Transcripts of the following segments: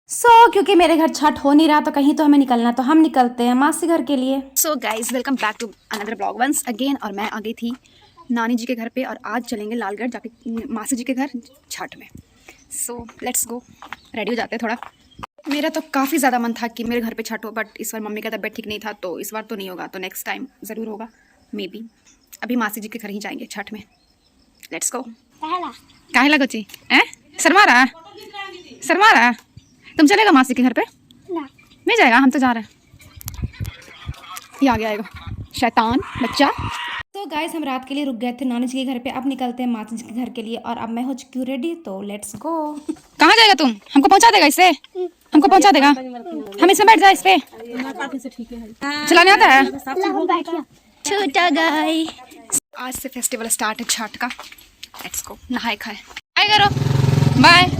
क्योंकि मेरे घर छठ हो नहीं रहा तो कहीं तो हमें निकलना, तो हम निकलते हैं मासी घर के लिए। So guys welcome back to another blog once again. और मैं आ गई थी नानी जी के घर पे और आज चलेंगे लालगढ़ जाके मासी जी के घर छठ में। सो लेट्स गो, रेडी हो जाते हैं थोड़ा। मेरा तो काफ़ी ज़्यादा मन था कि मेरे घर पे छठ हो, बट इस बार मम्मी का तबीयत ठीक नहीं था तो इस बार तो नहीं होगा, तो नेक्स्ट टाइम ज़रूर होगा मे बी। अभी मासी जी के घर ही जाएंगे छठ में। Let's go. काहे लगो ची शर्मा रहा तुम चलेगा मासी के घर पे? नहीं जाएगा, हम तो जा रहे हैं। ये आ गया आएगा शैतान बच्चा। तो गाइस हम रात के लिए रुक गए थे नानी जी के घर पे, अब निकलते हैं मासी जी के घर के लिए और अब मैं हो चुकी हूँ रेडी, तो लेट्स गो। कहाँ जाएगा तुम? हमको पहुँचा देगा इससे? हमको पहुँचा देगा? हम इसमें बैठ जाए इस पे? चलाने आता है? छोटा गाय। आज से फेस्टिवल स्टार्ट है छठ का। लेट्स गो, नहाए खाए आए करो, बाय।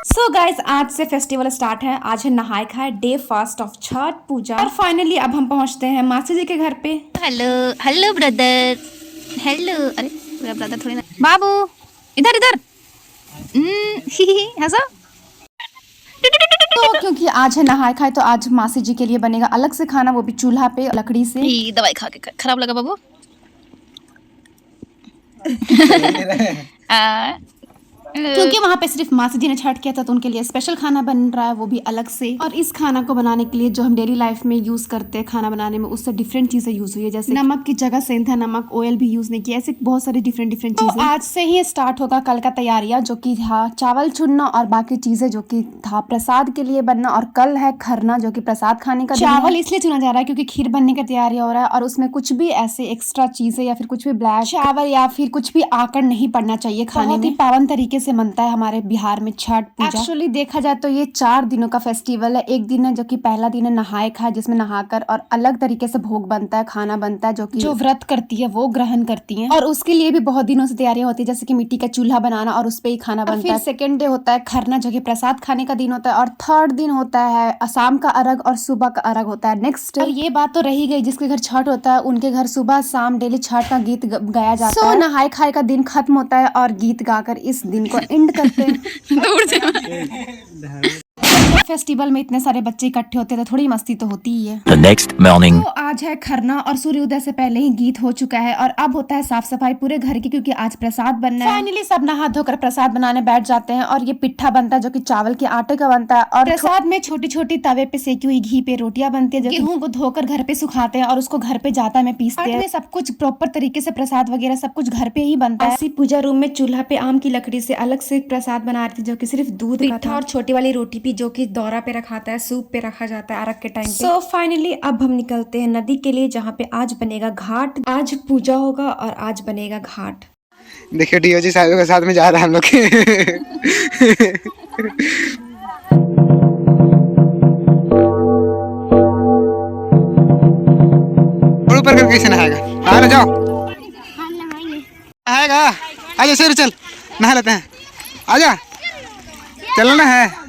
सो गाइज आज से फेस्टिवल स्टार्ट है। आज है नहाए खाए डे फर्स्ट ऑफ छठ पूजा और फाइनली अब हम पहुंचते हैं मासी जी के घर पे। Hello hello brother, hello. अरे मेरा ब्रदर थोड़ी ना, बाबू इधर इधर हंसो। तो क्योंकि आज है नहाए खाए तो आज मासी जी के लिए बनेगा अलग से खाना, वो भी चूल्हा पे लकड़ी से। दवाई खा के खराब लगा बाबू। क्योंकि वहाँ पे सिर्फ मासी जी ने छठ किया था तो उनके लिए स्पेशल खाना बन रहा है, वो भी अलग से। और इस खाना को बनाने के लिए जो हम डेली लाइफ में यूज करते हैं खाना बनाने में, उससे डिफरेंट चीजें यूज हुई है, जैसे नमक की जगह सेंधा नमक, ऑयल भी यूज नहीं किया, ऐसे बहुत सारी डिफरेंट चीजें। आज से ही स्टार्ट होगा कल का तैयारियां, जो कि था चावल चुनना और बाकी चीजें जो कि था प्रसाद के लिए बनना। और कल है खरना जो की प्रसाद खाने का। चावल इसलिए चुना जा रहा है क्योंकि खीर बनने का तैयारी हो रहा है और उसमें कुछ भी ऐसे एक्स्ट्रा चीजें या फिर कुछ भी ब्लैक चावल या फिर कुछ भी आकर नहीं पड़ना चाहिए खाने में। पावन तरीके से बनता है हमारे बिहार में छठ पूजा। एक्चुअली देखा जाए तो ये 4 दिनों का फेस्टिवल है। एक दिन है जो कि पहला दिन है नहाए खाए, जिसमें नहाकर और अलग तरीके से भोग बनता है, खाना बनता है, जो कि जो व्रत करती है वो ग्रहण करती है और उसके लिए भी बहुत दिनों से तैयारियां होती है, जैसे कि मिट्टी का चूल्हा बनाना और उस पे ही खाना बनता है। सेकंड डे होता है खरना जो कि प्रसाद खाने का दिन होता है और थर्ड दिन होता है शाम का अर्घ और सुबह का अर्घ होता है नेक्स्ट। और ये बात तो रही गई जिसके घर छठ होता है उनके घर सुबह शाम डेली छठ का गीत गाया जाता है। नहाए खाए का दिन खत्म होता है और गीत गाकर इस दिन को एंड करते हैं। दूर से फेस्टिवल में इतने सारे बच्चे इकट्ठे होते हैं तो थोड़ी मस्ती तो होती ही है। The next morning. तो आज है खरना और सूर्योदय से पहले ही गीत हो चुका है और अब होता है साफ सफाई पूरे घर की, क्योंकि आज प्रसाद बनना है। फाइनली सब नहा धोकर प्रसाद बनाने बैठ जाते हैं और ये पिट्ठा बनता है जो कि चावल के आटे का बनता है और प्रसाद में छोटी छोटी तवे पे सेकी हुई घी पे रोटियां बनती है, जो गेहूं को धोकर घर पे सुखाते हैं और उसको घर पे जाता में पीसते हैं। सब कुछ प्रॉपर तरीके से प्रसाद वगैरह सब कुछ घर पे ही बनता है। पूजा रूम में चूल्हा पे आम की लकड़ी से अलग से प्रसाद बना रही थी, जो की सिर्फ दूध का था और छोटी वाली रोटी भी जो की दौरा पे रखा है, सूप पे रखा जाता है अर्घ के टाइम पे। सो फाइनली अब हम निकलते हैं नदी के लिए, जहाँ पे आज बनेगा घाट। आज पूजा होगा और आज बनेगा घाट। देखिए डीओजी साहब के साथ में जा रहा है हम लोग ऊपर कर कैसे नहाएगा? नहा जाओ, नहाएगा। आजा सर चल नहा लेते हैं, आजा चलना है।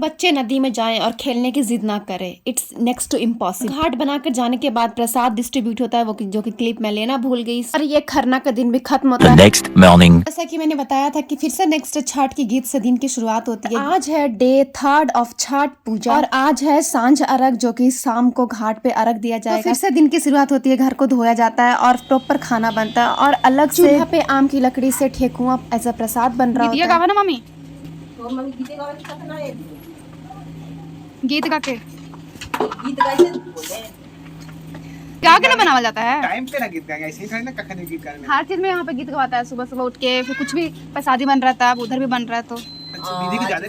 बच्चे नदी में जाएं और खेलने की जिद ना करें, इट्स नेक्स्ट टू इम्पॉसिबल। घाट बनाकर जाने के बाद प्रसाद डिस्ट्रीब्यूट होता है, वो जो कि क्लिप मैं लेना भूल गई। और ये खरना का दिन भी खत्म होता है। Next morning. जैसा कि मैंने बताया था कि फिर से नेक्स्ट छठ की गीत से दिन की शुरुआत होती है। आज है डे 3 ऑफ छठ पूजा और आज है सांझ अर्घ, जो कि शाम को घाट पे अर्घ दिया जाएगा। तो फिर से दिन की शुरुआत होती है, घर को धोया जाता है और प्रॉपर खाना बनता है और अलग से चूल्हा पे आम की लकड़ी से ठेकुआ एज अ प्रसाद बन रहा होता है। ना मम्मी गीत गा के क्या के ना बनाया जाता है टाइम पे ना गीत गाएंगे, ऐसे ही थोड़ी ना कखन गीत गाएंगे। हर चीज में यहाँ पे गीत गवाता है। सुबह सुबह उठ के फिर कुछ भी प्रसादी बन रहा था, उधर भी बन रहा है तो दीदी को ज्यादा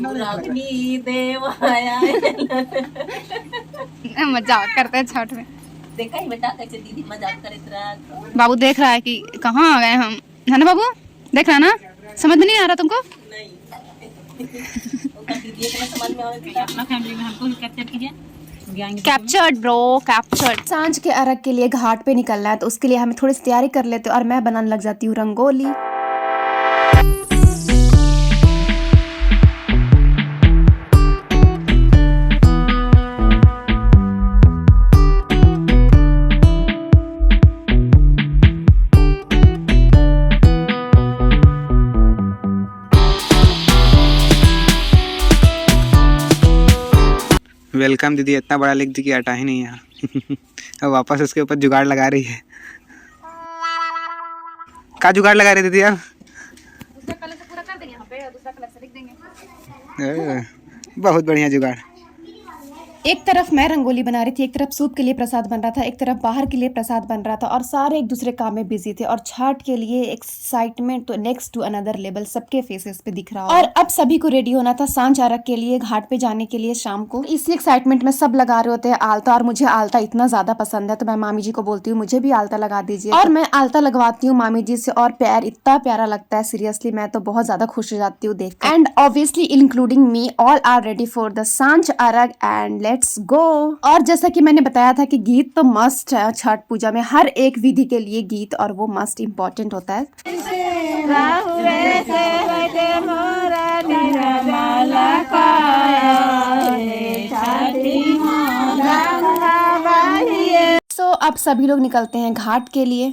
ना मजाक करते हैं छठ में। देखा ही बेटा कैसे दीदी मजाक करत रहा तो बाबू देख रहा है कि कहाँ आ गए हम, है ना बाबू? देख रहा ना, समझ में नहीं आ रहा तुमको? नहीं उनका दीदी को समझ में आवे अपना फैमिली में हमको कैप्चर कीजिए। Captured bro, captured. सांझ के अर्घ के लिए घाट पे निकलना है, तो उसके लिए हमें थोड़ी सी तैयारी कर लेते हैं और मैं बनाने लग जाती हूँ रंगोली। वेलकम दीदी इतना बड़ा लिख दी कि हटा ही नहीं यहाँ। अब वापस उसके ऊपर जुगाड़ लगा रही है। क्या जुगाड़ लगा रही दीदी आप? दूसरा कलर से पूरा कर देंगे यहाँ पे और दूसरा कलर से लिख देंगे। बहुत बढ़िया जुगाड़। एक तरफ मैं रंगोली बना रही थी, एक तरफ सूप के लिए प्रसाद बन रहा था, एक तरफ बाहर के लिए प्रसाद बन रहा था और सारे एक दूसरे काम में बिजी थे। और छठ के लिए एक्साइटमेंट तो नेक्स्ट टू अनदर लेवल सबके फेसेस पे दिख रहा है। और अब सभी को रेडी होना था सांझ अर्घ के लिए, घाट पे जाने के लिए शाम को। इसी एक्साइटमेंट में सब लगा रहे होते हैं आलता, और मुझे आलता इतना ज्यादा पसंद है तो मैं मामी जी को बोलती हूँ मुझे भी आलता लगा दीजिए। और मैं आलता लगवाती हूँ मामी जी से और पैर इतना प्यारा लगता है, सीरियसली मैं तो बहुत ज्यादा खुश हो जाती हूँ देख। And obviously including me, all are ready for the सांझ अर्घ एंड लेट्स गो। और जैसा कि मैंने बताया था कि गीत तो मस्ट है छठ पूजा में, हर एक विधि के लिए गीत, और वो मस्ट इम्पोर्टेंट होता है। सो अब सभी लोग निकलते हैं घाट के लिए।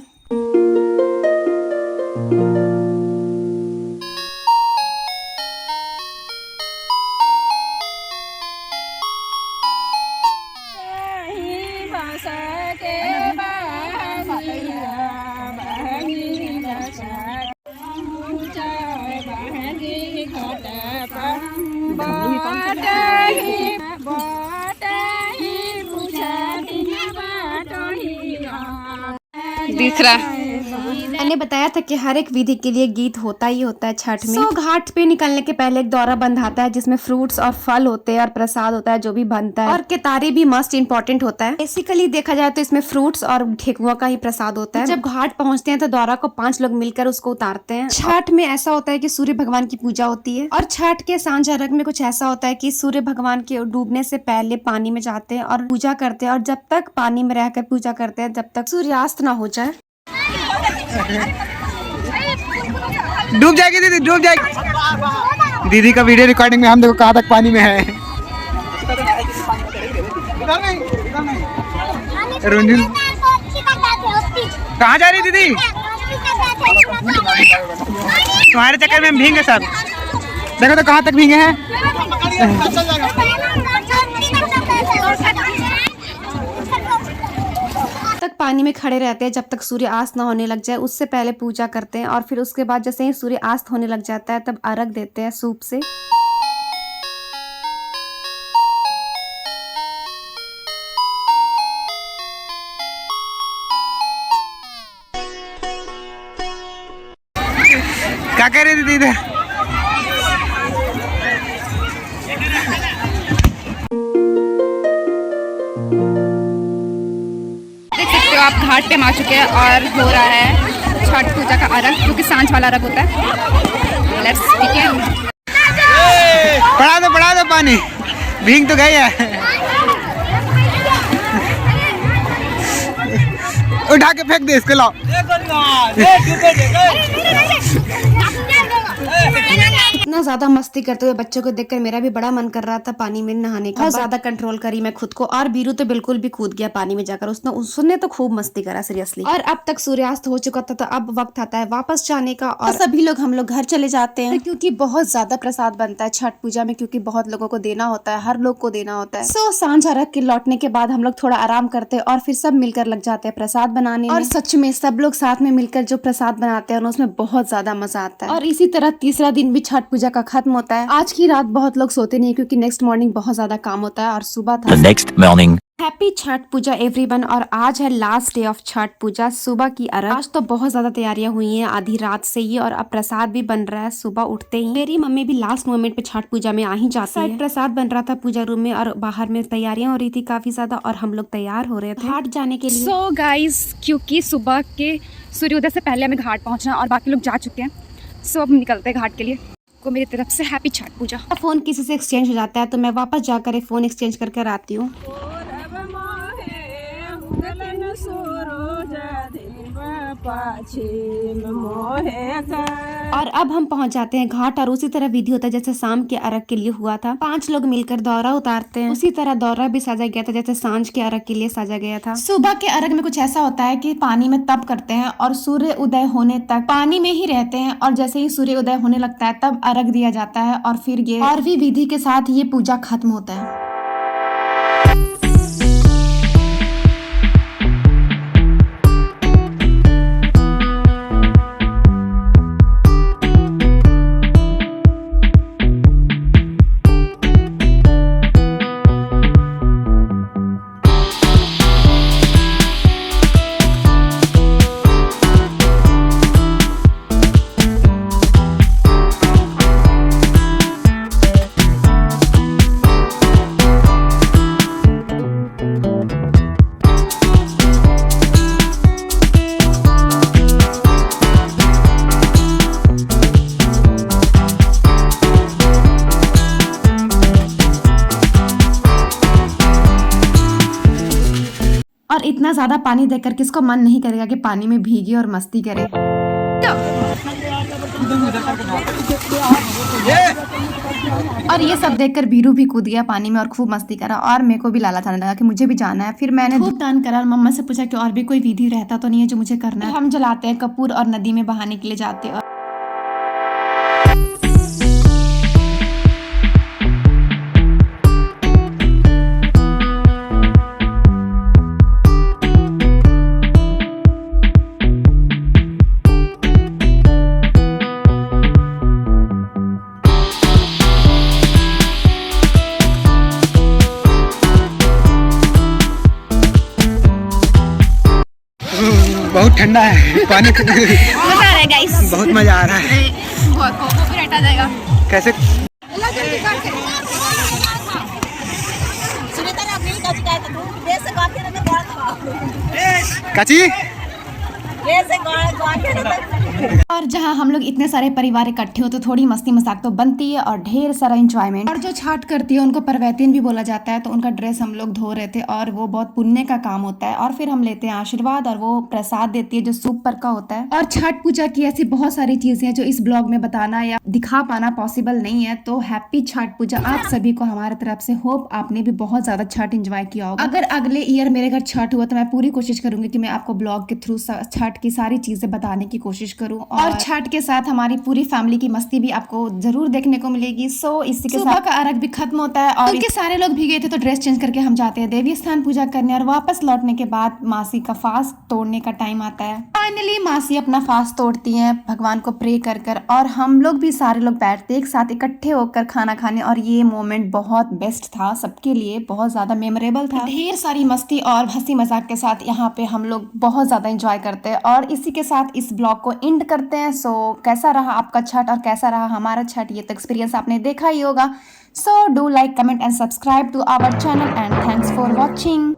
दिख रहा है। मैंने बताया था कि हर एक विधि के लिए गीत होता ही होता है छठ में। घाट पे निकलने के पहले एक दौरा बंधाता है जिसमें फ्रूट्स और फल होते हैं और प्रसाद होता है जो भी बनता है, और केतारी भी मस्ट इम्पोर्टेंट होता है। बेसिकली देखा जाए तो इसमें फ्रूट्स और ठेकुआ का ही प्रसाद होता है। जब घाट पहुंचते हैं तो दौरा को 5 लोग मिलकर उसको उतारते हैं। छठ में ऐसा होता है कि सूर्य भगवान की पूजा होती है, और छठ के सांझ अर्घ में कुछ ऐसा होता है कि सूर्य भगवान के डूबने से पहले पानी में जाते हैं और पूजा करते हैं, और जब तक पानी में रहकर पूजा करते हैं जब तक सूर्यास्त ना हो जाए। डूब जाएगी दीदी, डूब जाएगी। दीदी का वीडियो रिकॉर्डिंग में हम देखो कहाँ तक पानी में है। रुंझुन कहाँ जा रही दीदी? तुम्हारे चक्कर में हम भींगे सब। देखो तो कहाँ तक भींगे हैं। तक पानी में खड़े रहते हैं जब तक सूर्य अस्त न होने लग जाए, उससे पहले पूजा करते हैं, और फिर उसके बाद जैसे ही सूर्य अस्त होने लग जाता है तब अर्घ देते हैं सूप से। क्या कह रही दीदी इधर? आप घाट पे आ चुके हैं और हो रहा है छठ पूजा का अर्घ, जो कि सांझ वाला अर्घ होता है। Let's begin. पड़ा दो पानी, भींग तो गई है। उठा के फेंक दे इसको, लाओ। इतना ज्यादा मस्ती करते हुए बच्चों को देखकर मेरा भी बड़ा मन कर रहा था पानी में नहाने का। बहुत ज्यादा कंट्रोल करी मैं खुद को, और बीरू तो बिल्कुल भी कूद गया पानी में जाकर। उसने तो खूब मस्ती करा सीरियसली। और अब तक सूर्यास्त हो चुका था तो अब वक्त आता है वापस जाने का, और सभी लोग हम लोग घर चले जाते हैं क्योंकि बहुत ज्यादा प्रसाद बनता है छठ पूजा में, क्योंकि बहुत लोगों को देना होता है, हर लोग को देना होता है। सो सांझ अर्घ के लौटने के बाद हम लोग थोड़ा आराम करते हैं और फिर सब मिलकर लग जाते हैं प्रसाद बनाने में। और सच में सब लोग साथ में मिलकर जो प्रसाद बनाते हैं उसमें बहुत ज्यादा मजा आता है। और इसी तरह तीसरा दिन भी छठ पूजा का खत्म होता है। आज की रात बहुत लोग सोते नहीं क्योंकि नेक्स्ट मॉर्निंग बहुत ज्यादा काम होता है, और सुबह था। The next morning. Happy Chhath Puja everyone. और आज है last day of Chhath Puja, सुबह की अर्घ। आज तो बहुत ज्यादा तैयारियां हुई हैं आधी रात से ही, और अब प्रसाद भी बन रहा है सुबह उठते ही। मेरी मम्मी भी लास्ट मोमेंट पे छठ पूजा में आ ही जाती है। प्रसाद बन रहा था पूजा रूम में और बाहर में तैयारियां हो रही थी काफी ज्यादा, और हम लोग तैयार हो रहे थे घाट जाने के लिए। सो गाइज, क्योंकि सुबह के सूर्योदय से पहले हमें घाट पहुंचना और बाकी लोग जा चुके हैं, सो अब निकलते हैं घाट के लिए। को मेरी तरफ से हैप्पी छठ पूजा। फोन किसी से एक्सचेंज हो जाता है तो मैं वापस जाकर एक फोन एक्सचेंज करके आती हूँ। और अब हम पहुंच जाते हैं घाट, और उसी तरह विधि होता है जैसे शाम के अर्घ के लिए हुआ था। 5 लोग मिलकर दौरा उतारते हैं, उसी तरह दौरा भी सजा गया था जैसे सांझ के अर्घ के लिए सजा गया था। सुबह के अर्घ में कुछ ऐसा होता है कि पानी में तप करते हैं और सूर्य उदय होने तक पानी में ही रहते हैं, और जैसे ही सूर्य उदय होने लगता है तब अर्घ दिया जाता है, और फिर ये और भी विधि के साथ ये पूजा खत्म होता है। और इतना ज्यादा पानी देखकर किसको मन नहीं करेगा कि पानी में भीगे और मस्ती करे। और ये सब देखकर बीरू भी कूद गया पानी में और खूब मस्ती करा, और मेरे को भी लालच आने लगा कि मुझे भी जाना है। फिर मैंने खूब दान करा और मम्मा से पूछा कि और भी कोई विधि रहता तो नहीं है जो मुझे करना है। हम जलाते हैं कपूर और नदी में बहाने के लिए जाते हैं। बहुत ठंडा है पानी। मजा आ रहा है गाइस, बहुत मजा आ रहा है। कॉपीराइट आ जाएगा कैसे? काची और जहाँ हम लोग इतने सारे परिवार इकट्ठे हो तो थोड़ी मस्ती मजाक तो बनती है और ढेर सारा एंजॉयमेंट। और जो छठ करती है उनको परवैतिन भी बोला जाता है, तो उनका ड्रेस हम लोग धो रहे थे और वो बहुत पुण्य का काम होता है। और फिर हम लेते हैं आशीर्वाद, और वो प्रसाद देती है जो सूप पर का होता है। और छठ पूजा की ऐसी बहुत सारी चीजें हैं जो इस ब्लॉग में बताना या दिखा पाना पॉसिबल नहीं है। तो हैप्पी छठ पूजा आप सभी को हमारे तरफ से। होप आपने भी बहुत ज्यादा छठ एंजॉय किया होगा। अगर अगले ईयर मेरे घर छठ हुआ तो मैं पूरी कोशिश करूंगी कि मैं आपको ब्लॉग के थ्रू छठ की सारी चीजें बताने की कोशिश करूं, और छठ के साथ हमारी पूरी फैमिली की मस्ती भी आपको जरूर देखने को मिलेगी। सो इसी के साथ का अर्घ भी खत्म होता है, और उनके सारे लोग भीगे थे तो ड्रेस चेंज करके हम जाते हैं देवी स्थान पूजा करने, और वापस लौटने के बाद मासी का फास्ट तोड़ने का टाइम आता है। फाइनली मासी अपना फास्ट तोड़ती है भगवान को प्रे कर कर, और हम लोग भी सारे लोग बैठते एक साथ इकट्ठे होकर खाना खाने। और ये मोमेंट बहुत बेस्ट था सबके लिए, बहुत ज्यादा मेमोरेबल था। ढेर सारी मस्ती और हंसी मजाक के साथ यहाँ पे हम लोग बहुत ज्यादा एंजॉय करते हैं। और इसी के साथ इस ब्लॉग को एंड करते हैं। सो कैसा रहा आपका छठ और कैसा रहा हमारा छठ, ये तो एक्सपीरियंस आपने देखा ही होगा। So do like, comment and subscribe to our channel, and thanks for watching.